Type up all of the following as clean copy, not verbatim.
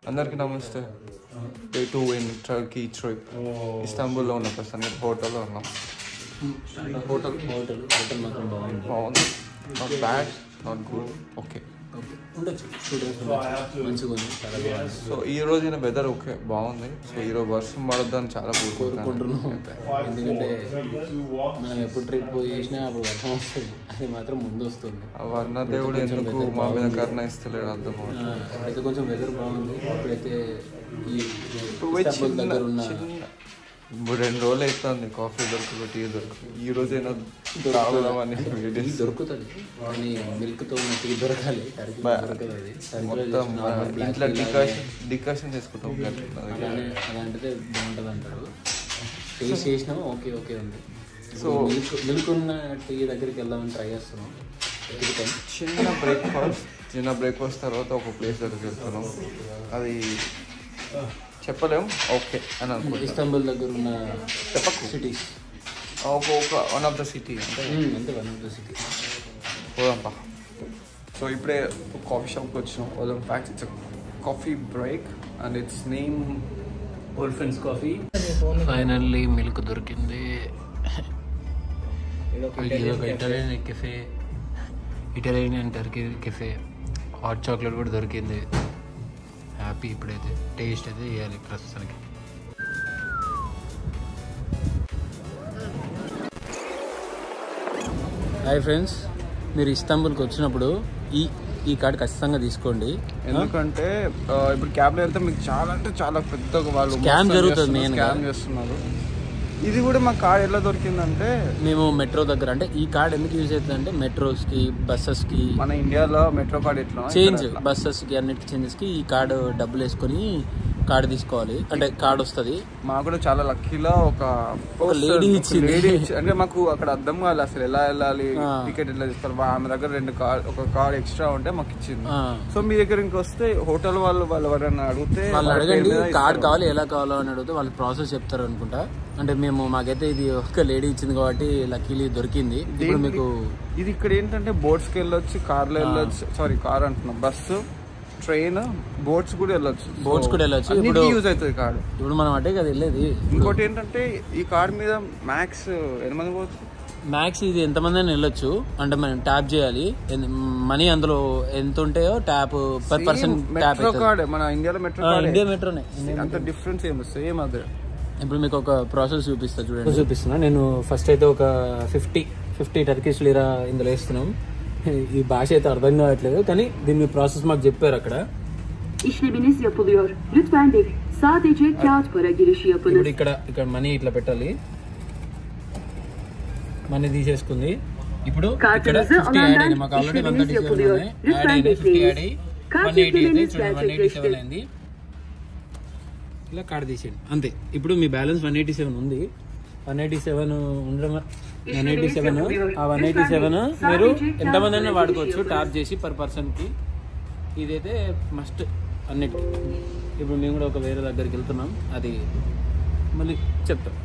అందరికీ నమస్తే. Day 2 in Turkey trip. ఇస్తాంబుల్లో ఉన్న ప్రస్తుతానికి హోటల్లో ఉన్నాం. హోటల్ మాత్రం బాగుంది. Not bad, not good, okay ఉండొచ్చు. 2 days మంచిగా ఉంది, చాలా బాగుంది. సో ఈ రోజున వెదర్ ఓకే బాగుంది. సో ఈరోజు వర్షం పడొద్దని చాలా కోరుకుంటున్నాం. ఎందుకంటే మనం ఎప్పుడు ట్రిప్ చేసినా అప్పుడు వర్షం వస్తుంది, అది మాత్రం ముందు వస్తుంది. వర్ణదేవుడు ఎందుకు మా మీద కరుణ ఇస్తలేడు అర్థం. అయితే కొంచెం వెదర్ బాగుంది. ఇప్పుడైతే ఈ దగ్గర ఉన్న 2 రోజులు అవుతుంది కాఫీ దొరకదు, టీ దొరకదు. ఈ రోజైనా తాగుదామని దొరుకుతుంది కానీ మిల్క్తో ఉన్న టీ దొరకాలి. మొత్తం ఇంట్లో డికాషన్ చేసుకుంటాం. అలాంటిదే బాగుంటుంది అంటారు. టేస్ట్ చేసినాము, ఓకే ఓకే ఉంది. సో మిల్క్ ఉన్న టీ దగ్గరికి వెళ్దామని ట్రై చేస్తున్నాం. చిన్న బ్రేక్ఫాస్ట్ తర్వాత ఒక ప్లేస్ దగ్గరికి వెళ్తున్నాం. అది చెప్పలేము, ఓకే అని అనుకుంటా. ఇస్తాంబుల్ దగ్గర ఉన్న cities one of the city అంటే వన్ ఆఫ్ ద సిటీ పోదాంపా. సో ఇప్పుడే కాఫీ షాప్కి వచ్చినాం. వాళ్ళ fact it's coffee break and its name ఓల్ఫెన్స్ కాఫీ. ఫైనల్లీ మిల్క్ దొరికింది. Italian cafe, Italian and Turkey cafe. Hot chocolate కూడా దొరికింది. హ్యాపీ. ఇప్పుడైతే టేస్ట్ అయితే చేయాలి ప్రస్తుతానికి. హాయ్ ఫ్రెండ్స్, మీరు ఇస్తాంబుల్కి వచ్చినప్పుడు ఈ కార్డు ఖచ్చితంగా తీసుకోండి. ఎందుకంటే ఇప్పుడు క్యాబ్లో వెళ్తే మీకు చాలా అంటే చాలా పెద్దగా వాళ్ళు స్కామ్ జరుగుతుంది. స్కామ్ చేస్తున్నారు. ఇది కూడా మా కార్డ్ ఎలా దొరికిందంటే మేము మెట్రో దగ్గర, అంటే ఈ కార్డ్ ఎందుకు యూజ్ అవుతుంది అంటే మెట్రోస్కి, బస్సెస్కి, మన ఇండియాలో మెట్రో కార్డ్ ఎట్లా చేంజ్, బస్సెస్కి అన్నిటికి చేంజెస్కి ఈ కార్డు డబ్బులు వేసుకొని కార్డు తీసుకోవాలి. అంటే కార్డు వస్తుంది. మాకు కూడా చాలా లక్కీలో ఒక లేడీ ఇచ్చింది. అంటే మాకు అక్కడ అర్థం కావాలి అసలు ఎలా వెళ్ళాలి, టికెట్ ఎట్లా తీసుకోవాలి. ఆమె దగ్గర ఒక కార్డ్ ఎక్స్ట్రా ఉంటే మాకు ఇచ్చింది. సో మీ దగ్గర ఇంకొస్తే హోటల్ వాళ్ళు ఎవరైనా అడిగితే వాళ్ళు అడగండి కార్డు కావాలి ఎలా కావాలో అని అడిగితే వాళ్ళు ప్రాసెస్ చెప్తారు అనుకుంటా. అంటే మాకైతే ఇది ఒక లేడీ ఇచ్చింది కాబట్టి లక్కీలీ దొరికింది. ఇప్పుడు మీకు ఇది ఇక్కడ ఏంటంటే బోట్స్కి వెళ్ళొచ్చు, కార్లో వెళ్ళొచ్చు, సారీ కార్ అంటున్నాం, బస్సు, ట్రైన్, బోట్స్ కూడా వెళ్ళొచ్చు. ఇప్పుడు యూజ్ అవుతుంది కార్డు. ఇప్పుడు మనం అంటే కదా వెళ్ళేది. ఇంకోటి ఏంటంటే ఈ కార్డు మీద మ్యాక్స్ ఎంతమంది పోవచ్చు? మ్యాక్స్ ఇది ఎంతమంది అయినా వెళ్ళొచ్చు. అంటే మనం ట్యాప్ చేయాలి. మనీ అందులో ఎంత ఉంటాయో tap per person. Metro card మన ఇండియాలో ఇండియా మెట్రోనే, అంత డిఫరెన్స్ ఏమి సేమ్ అదే. ఇప్పుడు మీకు ఒక ప్రాసెస్ చూపిస్తున్నా. నేను ఫస్ట్ అయితే ఒక 50 టర్కిష్ లీరా ఇందులో వేస్తున్నాం. ఈ భాష అయితే అర్థం కావట్లేదు కానీ దీని ప్రాసెస్ మాకు చెప్పారు అక్కడ. ఇప్పుడు ఇక్కడ మనీ ఇట్లా పెట్టాలి. మనీ తీసేసుకుంది. ఇప్పుడు ఇక్కడ 50 యాడ్ అయింది. మాకు ఆల్రెడీ 137 ఉన్నాయి. యాడ్ అయినాయి. 50 యాడ్ అయ్యి 180 అయితే 187 అయింది. ఇలా కార్డు తీసేయండి అంతే. ఇప్పుడు మీ బ్యాలెన్స్ 187 ఉంది. 187 ఉండడం 187 ఆ 187 మీరు ఎంతమంది అయినా వాడుకోవచ్చు ట్యాప్ చేసి పర్ పర్సన్కి. ఇదైతే మస్ట్ అన్నిటికీ. ఇప్పుడు మేము కూడా ఒక వేరే దగ్గరికి వెళ్తున్నాం, అది మళ్ళీ చెప్తాం.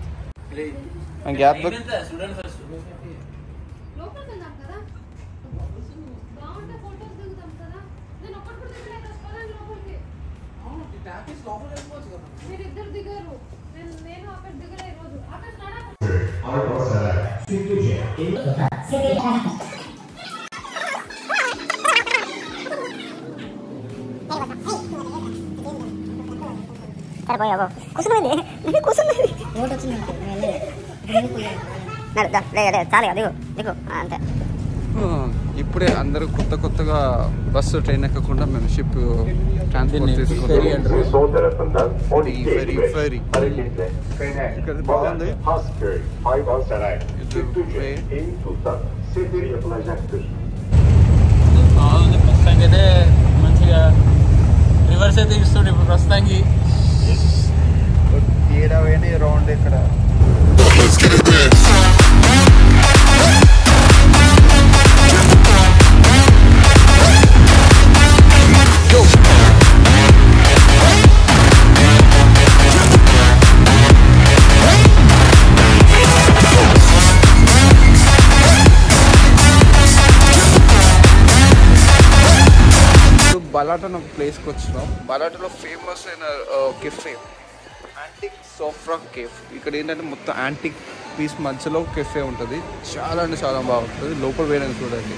ఇప్పుడే అందరూ కొత్తగా బస్సు, ట్రైన్ ఎక్కకుండా మేము షిప్ ట్రాన్స్పోర్ట్ తీసుకుంటాం. ఇక్కడ బాగుంది. ప్రస్తుతానికి అయితే మంచిగా రివర్స్ అయితే ఇస్తుండే. ఇప్పుడు ప్రస్తుతానికి ఏడావేనే రౌండ్ ఇక్కడ. బలాట్ అని ఒక ప్లేస్కి వచ్చినాం. బలాటలో ఫేమస్ అయిన కెఫే యాంటిక్ సోఫ్రా కేఫ్. ఇక్కడ ఏంటంటే మొత్తం యాంటిక్ పీస్ మధ్యలో కెఫే ఉంటుంది. చాలా అంటే చాలా బాగుంటుంది. లోపల వేయడానికి చూడండి.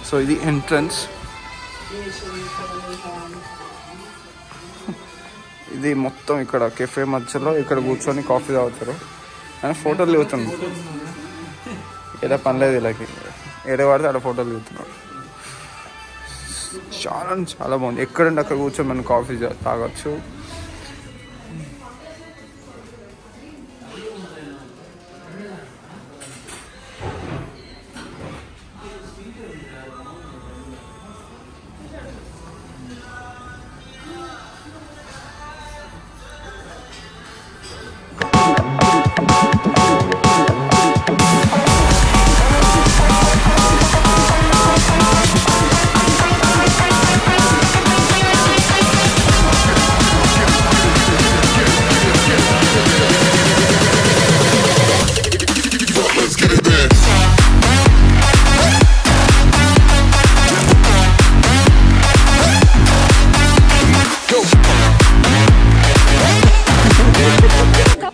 సో ఇది ఎంట్రన్స్. ఇది మొత్తం ఇక్కడ కెఫే మధ్యలో ఇక్కడ కూర్చొని కాఫీ తాగుతారు. అని ఫోటోలు దిగుతున్నాం. ఏదో పనిలేదు వీళ్ళకి, ఏదో పడితే అక్కడ ఫోటోలు దిగుతున్నాం. చాలా చాలా బాగుంది. ఎక్కడంటే అక్కడ కూర్చొని మనం కాఫీ తాగొచ్చు.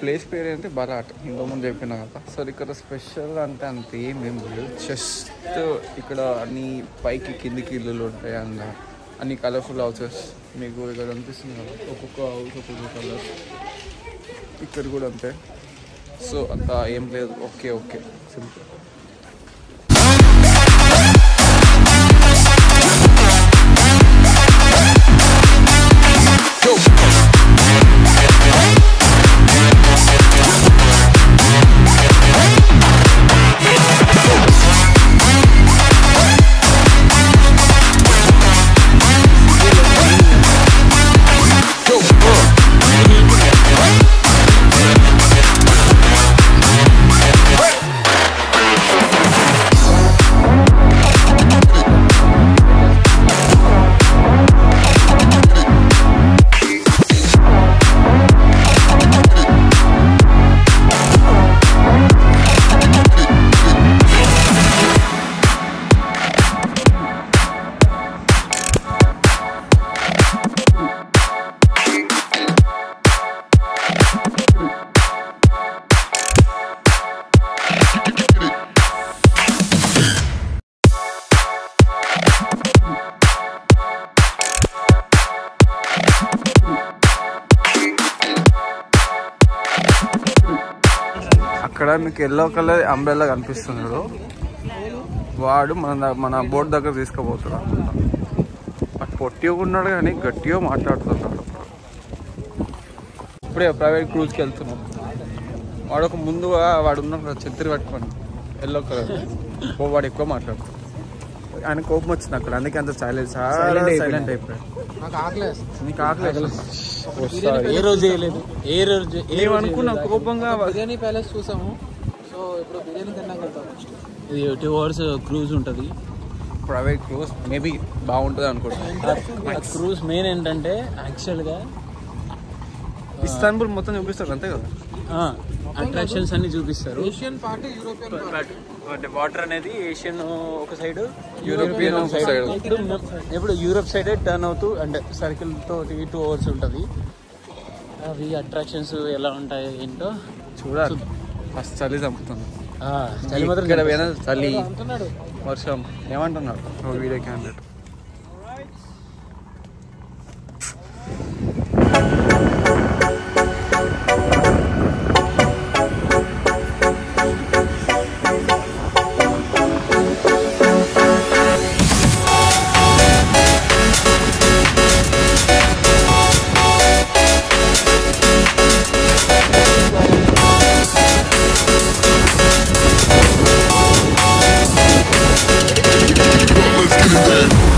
ప్లేస్ పేరు ఏంటి బలాట్, ఇంతకుముందు చెప్పిన కదా. సో ఇక్కడ స్పెషల్ అంటే అంత ఏమేం లేదు. జస్ట్ ఇక్కడ అన్ని పైకి కిందికి ఇల్లులు ఉంటాయి. అండ్ అన్ని కలర్ఫుల్ హౌసెస్ మీకు ఇక్కడ అనిపిస్తుంది కదా. ఒక్కొక్క హౌస్ ఒక్కొక్క కలర్. ఇక్కడ కూడా అంతే. సో అంత ఏం లేదు. Okay okay simple. అక్కడ మీకు ఎల్లో కలర్ అంబ్రెల్లా కనిపిస్తున్నాడు. వాడు మన బోట్ దగ్గర తీసుకుపోతాడు అనుకుంటా. అటు పొట్టిగా ఉన్నాడు కానీ గట్టిగా మాట్లాడుతున్నాడు. ఇప్పుడే ప్రైవేట్ క్రూజ్కి వెళ్తున్నాం. వాడు ఒక ముందుగా వాడు ఉన్నాడు ఛత్రి పట్టుకొని ఎల్లో కలర్. వాడు ఎక్కువ మాట్లాడుతాడు. ఆయన కోపం వచ్చింది అక్కడ, అందుకే అంత సైలెంట్ అయిపోయాడు. నీకు ఆకలి ఏ రోజు ఏ రోజు ఏమనుకున్నా కోపంగా బిర్యానీ ప్యాలెస్ చూసాము. సో ఇప్పుడు బిర్యానీ తిన్నాక వెళ్తాం. ఇది 2 hours క్రూజ్ ఉంటుంది. ప్రైవేట్ క్రూజ్ మేబీ బాగుంటుంది అనుకుంటున్నాను. క్రూజ్ మెయిన్ ఏంటంటే యాక్చువల్గా ఇస్తాన్బుల్ మొత్తం చూపిస్తారు అంతే కదా. అట్రాక్షన్స్ అన్ని చూపిస్తారు. ఏషియన్ పార్ట్ యూరోపియన్ అంటే వాటర్ అనేది ఏషియన్ ఒక సైడ్, యూరోపియన్ ఒక సైడ్. ఇప్పుడు యూరోప్ సైడ్ టర్న్ అవుతూ అంటే సర్కిల్ తోటి 2 hours ఉంటుంది. అవి అట్రాక్షన్స్ ఎలా ఉంటాయి ఏంటో చూడాలి. ఫస్ట్ చలి చంపుతుంది. చలి మాత్రం ఇక్కడ పోయినా చలి వర్షం ఏమంటున్నాడు video candidate. Let's get it back.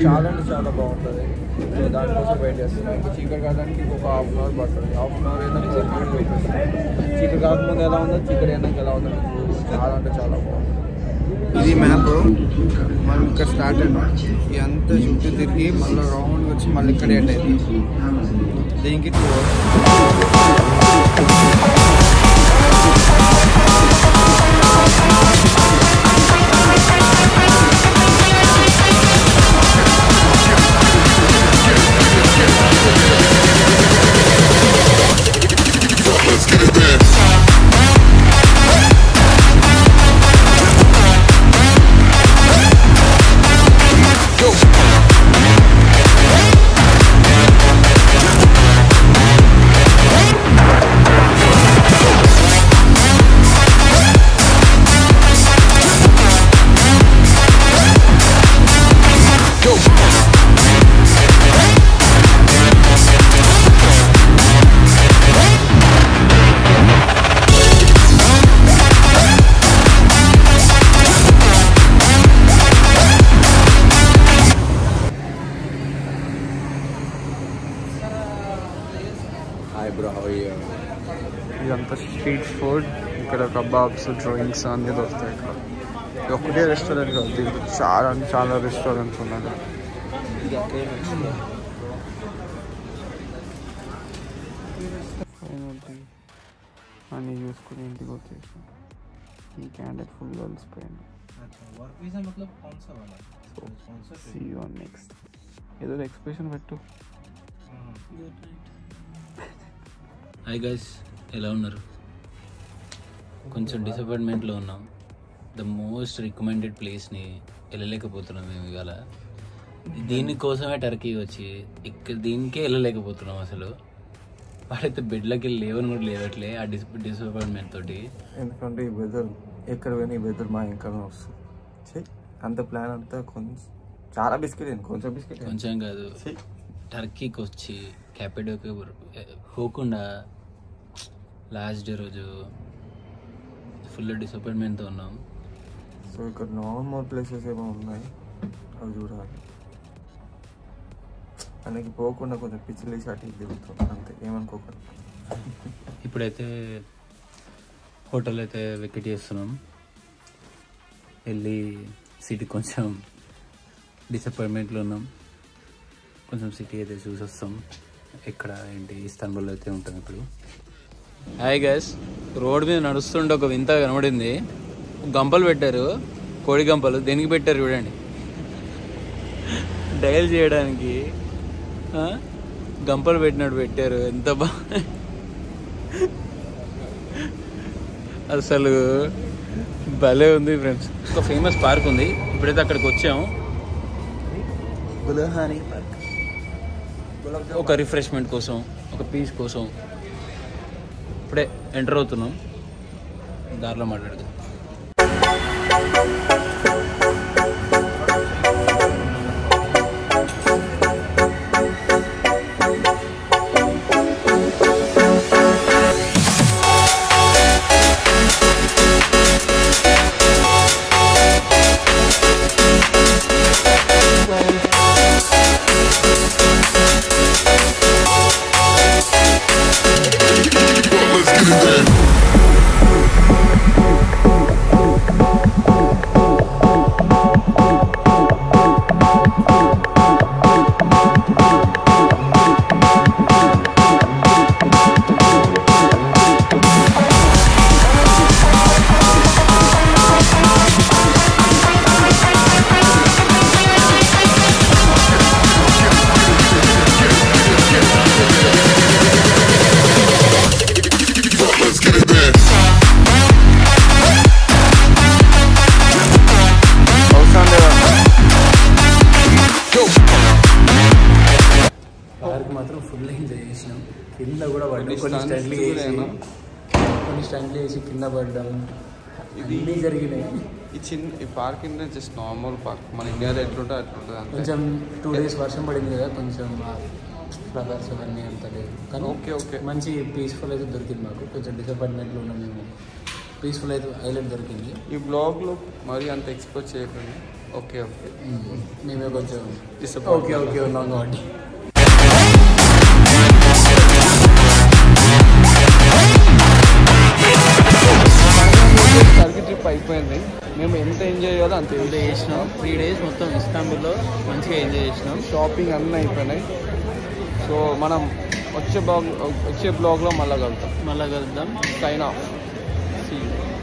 చాలా అంటే చాలా బాగుంటుంది. సో దానికోసం వెయిట్ చేస్తున్నాం. ఇంకా చీకటి కావడానికి ఇంకొక హాఫ్ అన్ అవర్ పడుతుంది. హాఫ్ అన్ అవర్ అయినా వెయిట్ చేస్తున్నాం. చీకటి కాకముందు ఎలా ఉందో చీకటి అయినాక ఎలా ఉందో చాలా అంటే చాలా బాగుంటుంది. ఇది మ్యాప్. మనం ఇక్కడ స్టార్ట్ అయినాం. ఇదంతా చుట్టూ తిరిగి మళ్ళీ రౌండ్ వచ్చి మళ్ళీ ఇక్కడ ఎండ్ అయింది. దీనికి 2 hours. ఇదంతా స్ట్రీట్ ఫుడ్. ఇక్కడ కబాబ్స్, డ్రింక్స్ అన్నీ దొరుకుతాయి. ఇక్కడ ఇది ఒకటే రెస్టారెంట్ కాదు, దీంట్లో చాలా అంటే చాలా రెస్టారెంట్స్ ఉన్నాయి. అన్నీ చూసుకుని ఇంటికి వచ్చేసాం. ఈ క్యాండిల్ ఫుల్ కలిసిపోయాను. నెక్స్ట్ ఏదో ఎక్స్ప్రెషన్ పెట్టు. హాయ్ గైస్, ఎలా ఉన్నారు? కొంచెం డిసప్పాయింట్మెంట్లో ఉన్నాం. ద మోస్ట్ రికమెండెడ్ ప్లేస్ని వెళ్ళలేకపోతున్నాం మేము ఇవాళ. దీనికోసమే టర్కీ వచ్చి ఇక్కడ దీనికే వెళ్ళలేకపోతున్నాం. అసలు వాడైతే బెడ్లోకి వెళ్ళి లేవని కూడా లేవట్లే ఆ డిసప్పాయింట్మెంట్ తోటి. ఎందుకంటే ఈ వెదర్ ఎక్కడ పోయినా ఈ వెదర్ మా ఇంకా వస్తుంది. అంత ప్లాన్ అంతా కొంచెం చాలా బిస్కెట్ అయింది. కొంచెం కాదు, టర్కీకి వచ్చి క్యాపిటోకి పోకుండా లాస్ట్ డే రోజు ఫుల్ డిసప్పాయింట్మెంట్తో ఉన్నాం. సో ఇక్కడ నార్మల్ ప్లేసెస్ ఏమో ఉన్నాయి, అవి చూడాలి. మనకి పోకుండా కొంచెం పిచ్చిలేసి అటు దిగుతాం అంతే, ఏమనుకోకుండా. ఇప్పుడైతే హోటల్ అయితే వెకెట్ చేస్తున్నాం. వెళ్ళి సిటీ కొంచెం డిసప్పాయింట్మెంట్లో ఉన్నాం. కొంచెం సిటీ అయితే చూసి వస్తాం. ఎక్కడ ఏంటి ఇస్తాన్బుల్ అయితే ఉంటాం ఇప్పుడు. హాయ్ గైస్, రోడ్ మీద నడుస్తుంటే ఒక వింత కనబడింది. గంపలు పెట్టారు, కోడి గంపలు. దేనికి పెట్టారు చూడండి, డయల్ చేయడానికి గంపలు పెట్టినట్టు పెట్టారు. ఎంత అసలు భలే ఉంది ఫ్రెండ్స్. ఒక ఫేమస్ పార్క్ ఉంది, ఇప్పుడైతే అక్కడికి వచ్చాము. గులహానీ పార్క్. ఒక రిఫ్రెష్మెంట్ కోసం, ఒక పీస్ కోసం ఇప్పుడే ఎంటర్ అవుతున్నాం. దారిలో మాట్లాడుతాం. పార్క్ మాత్రం ఫుల్ ఎంజాయ్ చేసినాం. కింద కూడా పడ్డాం, కొన్ని స్టంట్లు వేసి కింద పడ్డాం. ఇవన్నీ జరిగినాయి. ఈ పార్క్ ఏంటంటే జస్ట్ నార్మల్ పార్క్, మన ఇండియాలో ఎట్లుంటే అట్లుంటుంది. కొంచెం 2 days వర్షం పడింది కదా, కొంచెం ఫ్లవర్స్ అవన్నీ అంత లేదు. కానీ ఓకే మంచి పీస్ఫుల్ అయితే దొరికింది మాకు. కొంచెం డిసప్పాయింట్మెంట్లో ఉన్నాం మేము. పీస్ఫుల్ అయితే ఐలాండ్ దొరికింది. ఈ బ్లాగ్లో మరీ అంత ఎక్స్పోజ్ చేయకండి. ఓకే మేమే కొంచెం ఓకే ఉన్నాం కాబట్టి. టర్కీ ట్రిప్ అయిపోయింది. మేము ఎంత ఎంజాయ్ చేయాలో అంత ఎంజాయ్ చేసినాం. 3 days మొత్తం ఇస్తాంబుల్లో మంచిగా ఎంజాయ్ చేసినాం. షాపింగ్ అన్నీ అయిపోయినాయి. సో మనం వచ్చే బ్లాగ్లో మళ్ళీ కలుద్దాం. Sign off. See you.